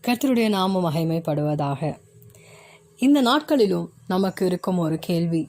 கர்த்தருடைய நாமம் மகிமைப்படுவதாக. இந்த நாட்களிலும் நமக்கு இருக்கும் ஒரு கேள்வி,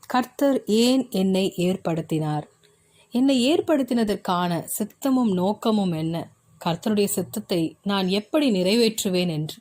கர்த்தர் ஏன் என்னை ஏற்படுத்தினார்? என்னை ஏற்படுத்தினதற்கான சித்தமும் நோக்கமும் என்ன? கர்த்தருடைய சித்தத்தை நான் எப்படி நிறைவேற்றுவேன் என்று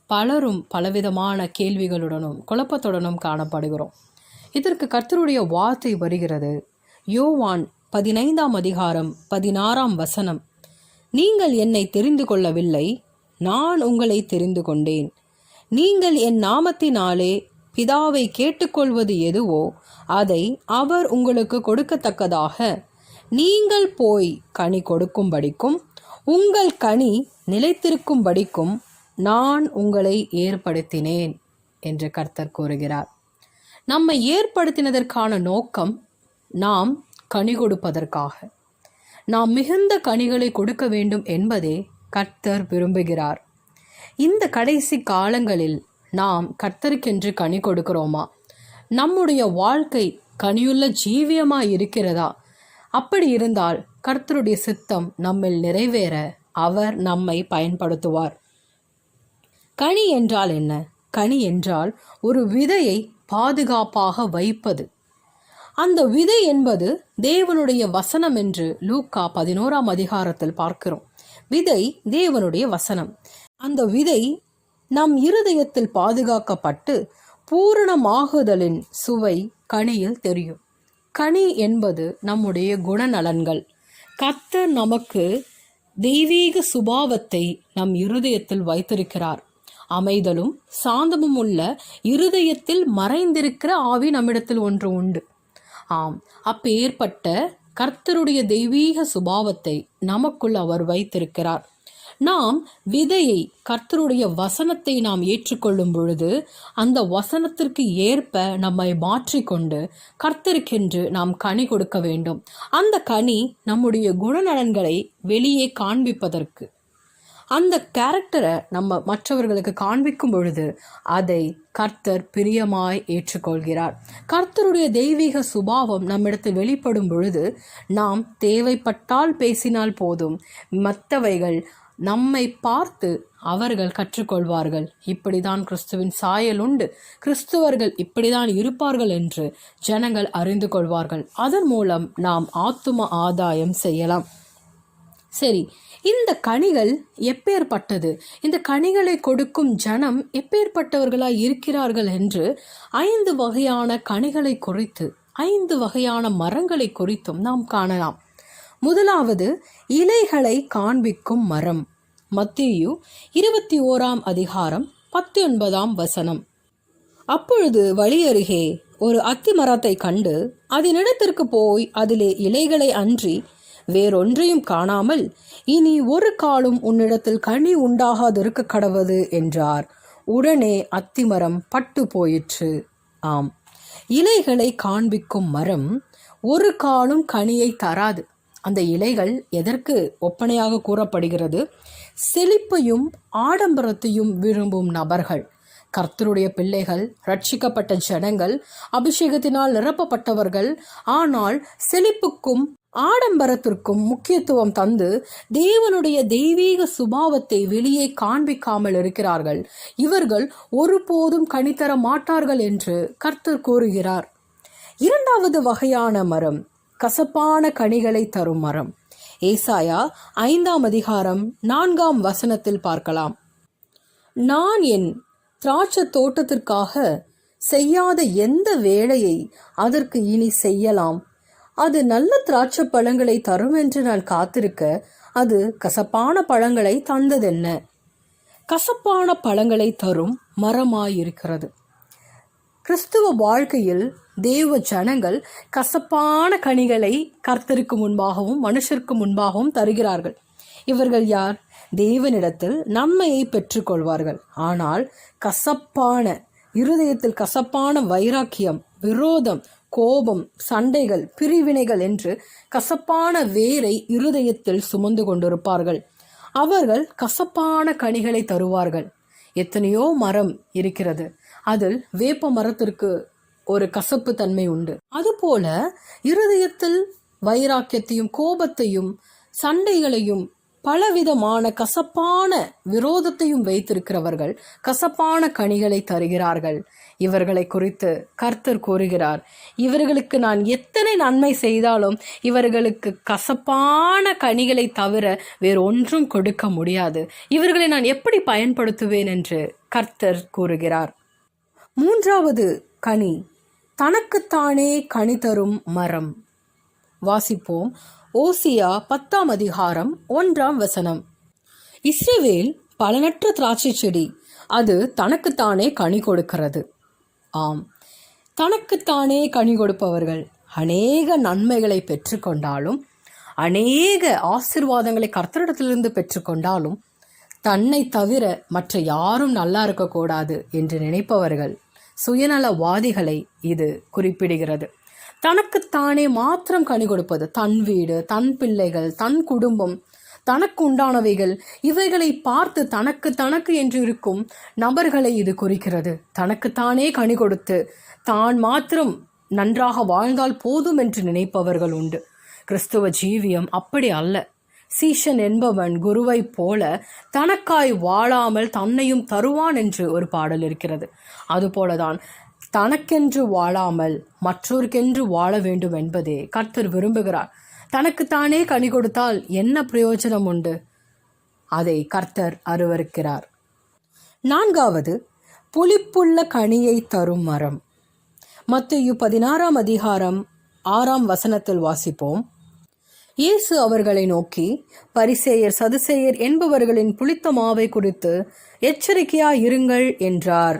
பலரும் பலவிதமான கேள்விகளுடனும் குழப்பத்துடனும் காணப்படுகிறோம். இதற்கு கர்த்தருடைய வார்த்தை வருகிறது. யோவான் 15ஆம் அதிகாரம் 16ஆம் வசனம், நீங்கள் என்னை தெரிந்து கொள்ளவில்லை, நான் உங்களை தெரிந்து கொண்டேன். நீங்கள் என் நாமத்தினாலே பிதாவை கேட்டுக்கொள்வது எதுவோ அதை அவர் உங்களுக்கு கொடுக்கத்தக்கதாக நீங்கள் போய் கனி கொடுக்கும்படிக்கும் உங்கள் கனி நிலைத்திருக்கும்படிக்கும் நான் உங்களை ஏற்படுத்தினேன் என்று கர்த்தர் கூறுகிறார். நம்மை ஏற்படுத்தினதற்கான நோக்கம் நாம் கனி கொடுப்பதற்காக. நாம் மிகுந்த கனிகளை கொடுக்க வேண்டும் என்பதே கர்த்தர் விரும்புகிறார். இந்த கடைசி காலங்களில் நாம் கர்த்தருக்கென்று கனி கொடுக்கிறோமா? நம்முடைய வாழ்க்கை கனியுள்ள ஜீவியமாய் இருக்கிறதா? அப்படி இருந்தால் கர்த்தருடைய சித்தம் நம்மில் நிறைவேற அவர் நம்மை பயன்படுத்துவார். கனி என்றால் என்ன? கனி என்றால் ஒரு விதையை பாதுகாப்பாக வைப்பது. அந்த விதை என்பது தேவனுடைய வசனம் என்று லூக்கா 11ஆம் அதிகாரத்தில் பார்க்கிறோம். விதை தேவனுடைய வசனம். அந்த விதை நம் இருதயத்தில் பாதுகாக்கப்பட்டு பூரணமாகுதலின் சுவை கனியில் தெரியும். கனி என்பது நம்முடைய குணநலன்கள். கர்த்தர் நமக்கு தெய்வீக சுபாவத்தை நம் இருதயத்தில் வைத்திருக்கிறார். அமைதலும் சாந்தமும் உள்ள இருதயத்தில் மறைந்திருக்கிற ஆவி நம்மிடத்தில் ஒன்று உண்டு. ஆம், அப்பேற்பட்ட கர்த்தருடைய தெய்வீக சுபாவத்தை நமக்குள் அவர் வைத்திருக்கிறார். நாம் விதையை, கர்த்தருடைய வசனத்தை நாம் ஏற்றுக்கொள்ளும் பொழுது அந்த வசனத்திற்கு ஏற்ப நம்மை மாற்றிக்கொண்டு கர்த்தருக்கென்று நாம் கனி கொடுக்க வேண்டும். அந்த கனி நம்முடைய குணநலன்களை வெளியே காண்பிப்பதற்கு, அந்த கேரக்டரை நம்ம மற்றவர்களுக்கு காண்பிக்கும் பொழுது அதை கர்த்தர் பிரியமாய் ஏற்றுக்கொள்கிறார். கர்த்தருடைய தெய்வீக சுபாவம் நம்மிடத்தில் வெளிப்படும் பொழுது நாம் தேவைப்பட்டால் பேசினால் போதும், மற்றவைகள் நம்மை பார்த்து அவர்கள் கற்றுக்கொள்வார்கள். இப்படிதான் கிறிஸ்துவின் சாயல் உண்டு, கிறிஸ்துவர்கள் இப்படிதான் இருப்பார்கள் என்று ஜனங்கள் அறிந்து கொள்வார்கள். அதன் மூலம் நாம் ஆத்தும ஆதாயம் செய்யலாம். சரி, இந்த கனிகள் எப்பேற்பட்டது? இந்த கனிகளை கொடுக்கும் ஜனம் எப்பேற்பட்டவர்களாய் இருக்கிறார்கள் என்று 5 வகையான கனிகளை குறித்து, 5 வகையான மரங்களை குறித்தும் நாம் காணலாம். முதலாவது, இலைகளை காண்பிக்கும் மரம். மத்தேயு 21ஆம் அதிகாரம் 19ஆம் வசனம். அப்பொழுது வழியருகே ஒரு அத்தி மரத்தை கண்டு அதனிடத்திற்கு போய் அதிலே இலைகளை அன்றி வேறொன்றையும் காணாமல், இனி ஒரு காலும் உன்னிடத்தில் கனி உண்டாகாதிருக்க கடவது என்றார். உடனே அத்திமரம் பட்டு போயிற்று. ஆம், இலைகளை காண்பிக்கும் மரம் ஒரு காலும் கனியை தராது. அந்த இலைகள் எதற்கு ஒப்பனையாக கூறப்படுகிறது? செழிப்பையும் ஆடம்பரத்தையும் விரும்பும் நபர்கள், கர்த்தருடைய பிள்ளைகள், ரட்சிக்கப்பட்ட ஜனங்கள், அபிஷேகத்தினால் நிரப்பப்பட்டவர்கள், ஆனால் செழிப்புக்கும் ஆடம்பரத்திற்கும் முக்கியத்துவம் தந்து தேவனுடைய தெய்வீக சுபாவத்தை வெளியே காண்பிக்காமல் இருக்கிறார்கள். இவர்கள் ஒருபோதும் கனிதர மாட்டார்கள் என்று கர்த்தர் கூறுகிறார். 2வது வகையான மரம், கசப்பான கனிகளை தரும் மரம். ஏசாயா 5ஆம் அதிகாரம் 4ஆம் வசனத்தில் பார்க்கலாம். நான் என் திராட்சை தோட்டத்திற்காக செய்யாத எந்த வேலையை அதற்கு இனி செய்யலாம்? அது நல்ல திராட்சை பழங்களை தரும் என்று நான் காத்திருக்க அது கசப்பான பழங்களை தந்ததென்ன? கசப்பான பழங்களை தரும் மரமாயிருக்கிறது. கிறிஸ்துவ வாழ்க்கையில் தேவ ஜனங்கள் கசப்பான கனிகளை கர்த்தருக்கு முன்பாகவும் மனுஷருக்கு முன்பாகவும் தருகிறார்கள். இவர்கள் யார்? தேவனிடத்தில் நன்மையை பெற்றுக்கொள்வார்கள். ஆனால் கசப்பான இருதயத்தில் கசப்பான வைராக்கியம், விரோதம், கோபம், சண்டைகள், பிரிவினைகள் என்று கசப்பான வேரை இருதயத்தில் சுமந்து கொண்டிருப்பார்கள். அவர்கள் கசப்பான கனிகளை தருவார்கள். எத்தனையோ மரம் இருக்கிறது, அதில் வேப்ப மரத்திற்கு ஒரு கசப்பு தன்மை உண்டு. அதுபோல இருதயத்தில் வைராக்கியத்தையும் கோபத்தையும் சண்டைகளையும் பலவிதமான கசப்பான விரோதத்தையும் வைத்திருக்கிறவர்கள் கசப்பான கனிகளை தருகிறார்கள். இவர்களை குறித்து கர்த்தர் கூறுகிறார், இவர்களுக்கு நான் எத்தனை நன்மை செய்தாலும் இவர்களுக்கு கசப்பான கனிகளை தவிர வேறு ஒன்றும் கொடுக்க முடியாது. இவர்களை நான் எப்படி பயன்படுத்துவேன் என்று கர்த்தர் கூறுகிறார். மூன்றாவது கனி, தனக்குத்தானே கனி தரும் மரம். வாசிப்போம். ஓசியா 10ஆம் அதிகாரம் 1ஆம் வசனம். இஸ்ரவேல் பலனற்ற திராட்சை செடி, அது தனக்குத்தானே கனி கொடுக்கிறது. ஆம், தனக்குத்தானே கனி கொடுப்பவர்கள் அநேக நன்மைகளை பெற்றுக்கொண்டாலும், அநேக ஆசீர்வாதங்களை கர்த்தரிடத்திலிருந்து பெற்றுக்கொண்டாலும், தன்னை தவிர மற்ற யாரும் நல்லா இருக்கக்கூடாது என்று நினைப்பவர்கள் சுயநலவாதிகளை இது குறிப்பிடுகிறது. தனக்குத்தானே மாத்திரம் கனி கொடுப்பது, தன் வீடு, தன் பிள்ளைகள், தன் குடும்பம், தனக்கு உண்டானவைகள், இவைகளை பார்த்து தனக்கு என்று இருக்கும் நபர்களை இது குறிக்கிறது. தனக்குத்தானே கனி கொடுத்து தான் மாத்திரம் நன்றாக வாழ்ந்தால் போதும் என்று நினைப்பவர்கள் உண்டு. கிறிஸ்துவ ஜீவியம் அப்படி அல்ல. சீஷன் என்பவன் குருவை போல தனக்காய் வாழாமல் தன்னையும் தருவான் என்று ஒரு பாடல் இருக்கிறது. அதுபோலதான் தனக்கென்று வாழாமல் மற்றோருக்கென்று வாழ வேண்டும் என்பதே கர்த்தர் விரும்புகிறார். தனக்குத்தானே கனி கொடுத்தால் என்ன பிரயோஜனம் உண்டு? அதை கர்த்தர் அருவருக்கிறார். நான்காவது, புளிப்புள்ள கனியை தரும் மரம். மத்தேயு 16ஆம் அதிகாரம் 6ஆம் வசனத்தில் வாசிப்போம். இயேசு அவர்களை நோக்கி, பரிசேயர் சதுசேயர் என்பவர்களின் புளித்த மாவை குறித்து எச்சரிக்கையாயிருங்கள் என்றார்.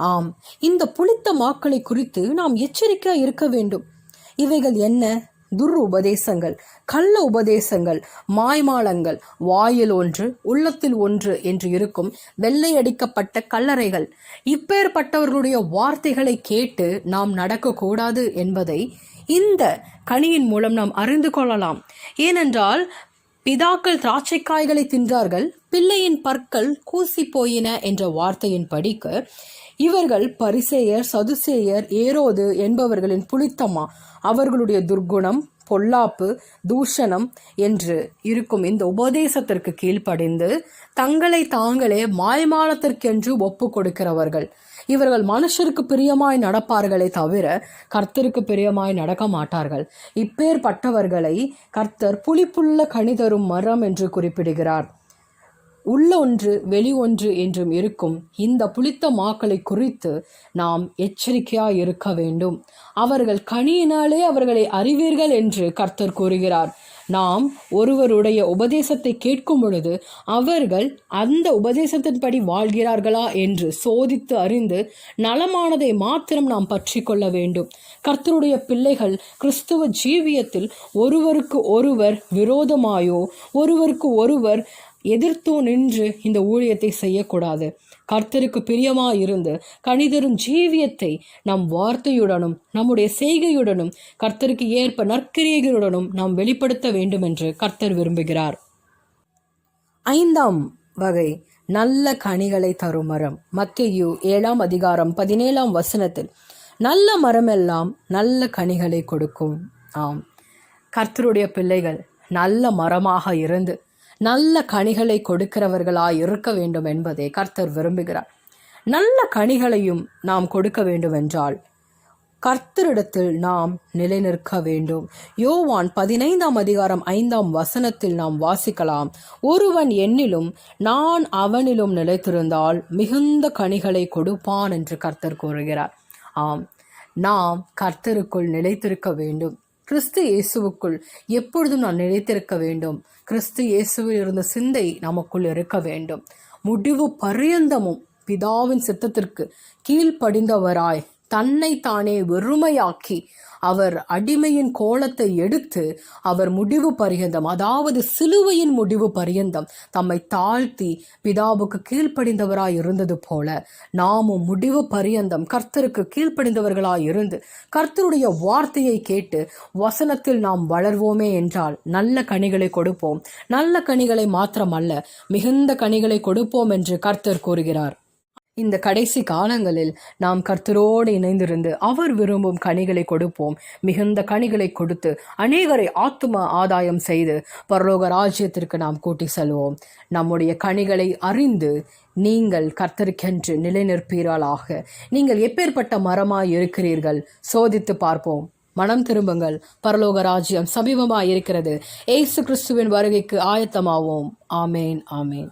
ஆம், இந்த புளித்த மாக்களை குறித்து நாம் எச்சரிக்கையாக இருக்க வேண்டும். இவைகள் என்ன? துர் உபதேசங்கள், கள்ள உபதேசங்கள், மாய்மாலங்கள், வாயில் ஒன்று உள்ளத்தில் ஒன்று என்று இருக்கும் வெள்ளை அடிக்கப்பட்ட கல்லறைகள். இப்பேற்பட்டவர்களுடைய வார்த்தைகளை கேட்டு நாம் நடக்கக்கூடாது என்பதை இந்த கனியின் மூலம் நாம் அறிந்து கொள்ளலாம். ஏனென்றால் பிதாக்கள் திராட்சைக்காய்களை தின்றார்கள், பிள்ளையின் பற்கள் கூசி போயின என்ற வார்த்தையின் படிக்க இவர்கள் பரிசேயர் சதுசேயர் ஏரோது என்பவர்களின் புளித்தமா, அவர்களுடைய துர்குணம், பொல்லாப்பு, தூஷணம் என்று இருக்கும் இந்த உபதேசத்திற்கு கீழ்ப்படிந்து தங்களை தாங்களே மாய்மாலத்திற்கென்று ஒப்பு கொடுக்கிறவர்கள். இவர்கள் மனுஷருக்கு பிரியமாய் நடப்பார்களே தவிர கர்த்தருக்கு பிரியமாய் நடக்க மாட்டார்கள். இப்பேற்பட்டவர்களை கர்த்தர் புளிப்புள்ள கனி தரும் மரம் என்று குறிப்பிடுகிறார். உள்ள ஒன்று வெளி ஒன்று என்றும் இருக்கும் இந்த புளித்த மாக்களை குறித்து நாம் எச்சரிக்கையாய் இருக்க வேண்டும். அவர்கள் கனியினாலே அவர்களை அறிவீர்கள் என்று கர்த்தர் கூறுகிறார். நாம் ஒருவருடைய உபதேசத்தை கேட்கும் பொழுது அவர்கள் அந்த உபதேசத்தின்படி வாழ்கிறார்களா என்று சோதித்து அறிந்து நலமானதை மாத்திரம் நாம் பற்றி கொள்ள வேண்டும். கர்த்தருடைய பிள்ளைகள் கிறிஸ்துவ ஜீவியத்தில் ஒருவருக்கு ஒருவர் விரோதமாயோ ஒருவருக்கு ஒருவர் எதிர்த்தோ நின்று இந்த ஊழியத்தை செய்யக்கூடாது. கர்த்தருக்கு பிரியமாயிருந்து கனிதரும் ஜீவியத்தை நம் வார்த்தையுடனும் நம்முடைய செய்கையுடனும் கர்த்தருக்கு ஏற்ப நற்கிரியைகளுடனும் நாம் வெளிப்படுத்த வேண்டும் என்று கர்த்தர் விரும்புகிறார். 5ஆம் வகை, நல்ல கனிகளை தரும் மரம். மத்தேயு 7ஆம் அதிகாரம் 17ஆம் வசனத்தில், நல்ல மரமெல்லாம் நல்ல கனிகளை கொடுக்கும். ஆம், கர்த்தருடைய பிள்ளைகள் நல்ல மரமாக இருந்து நல்ல கனிகளை கொடுக்கிறவர்களாய் இருக்க வேண்டும் என்பதை கர்த்தர் விரும்புகிறார். நல்ல கனிகளையும் நாம் கொடுக்க வேண்டும் என்றால் கர்த்தரிடத்தில் நாம் நிலைநிற்க வேண்டும். யோவான் 15ஆம் அதிகாரம் 5ஆம் வசனத்தில் நாம் வாசிக்கலாம், ஒருவன் என்னிலும் நான் அவனிலும் நிலைத்திருந்தால் மிகுந்த கனிகளை கொடுப்பான் என்று கர்த்தர் கூறுகிறார். ஆம், நாம் கர்த்தருக்குள் நிலைத்திருக்க வேண்டும். கிறிஸ்து இயேசுவுக்குள் எப்பொழுதும் நான் நிலைத்திருக்க வேண்டும். கிறிஸ்து இயேசுவில் இருந்த சிந்தை நமக்குள் இருக்க வேண்டும். முடிவு பரியந்தமும் பிதாவின் சித்தத்திற்கு கீழ்ப்படிந்தவராய் தன்னை தானே வெறுமையாக்கி அவர் அடிமையின் கோலத்தை எடுத்து அவர் முடிவு பரியந்தம், அதாவது சிலுவையின் முடிவு பரியந்தம் தம்மை தாழ்த்தி பிதாவுக்கு கீழ்ப்படிந்தவராய் இருந்தது போல நாமும் முடிவு பரியந்தம் கர்த்தருக்கு கீழ்ப்படிந்தவர்களாய் இருந்து கர்த்தருடைய வார்த்தையை கேட்டு வசனத்தில் நாம் வளர்வோமே என்றால் நல்ல கனிகளை கொடுப்போம். நல்ல கனிகளை மாத்திரமல்ல, மிகுந்த கனிகளை கொடுப்போம் என்று கர்த்தர் கூறுகிறார். இந்த கடைசி காலங்களில் நாம் கர்த்தரோடு இணைந்திருந்து அவர் விரும்பும் கனிகளை கொடுப்போம். மிகுந்த கனிகளை கொடுத்து அநேகரை ஆத்தும ஆதாயம் செய்து பரலோக ராஜ்யத்திற்கு நாம் கூட்டி செல்வோம். நம்முடைய கனிகளை அறிந்து நீங்கள் கர்த்தருக்கென்று நிலைநிற்பீர்களாக. நீங்கள் எப்பேற்பட்ட மரமாய் இருக்கிறீர்கள் சோதித்து பார்ப்போம். மனம் திரும்புங்கள், பரலோக ராஜ்யம் சமீபமாய் இருக்கிறது. இயேசு கிறிஸ்துவின் வருகைக்கு ஆயத்தமாவோம். ஆமேன், ஆமேன்.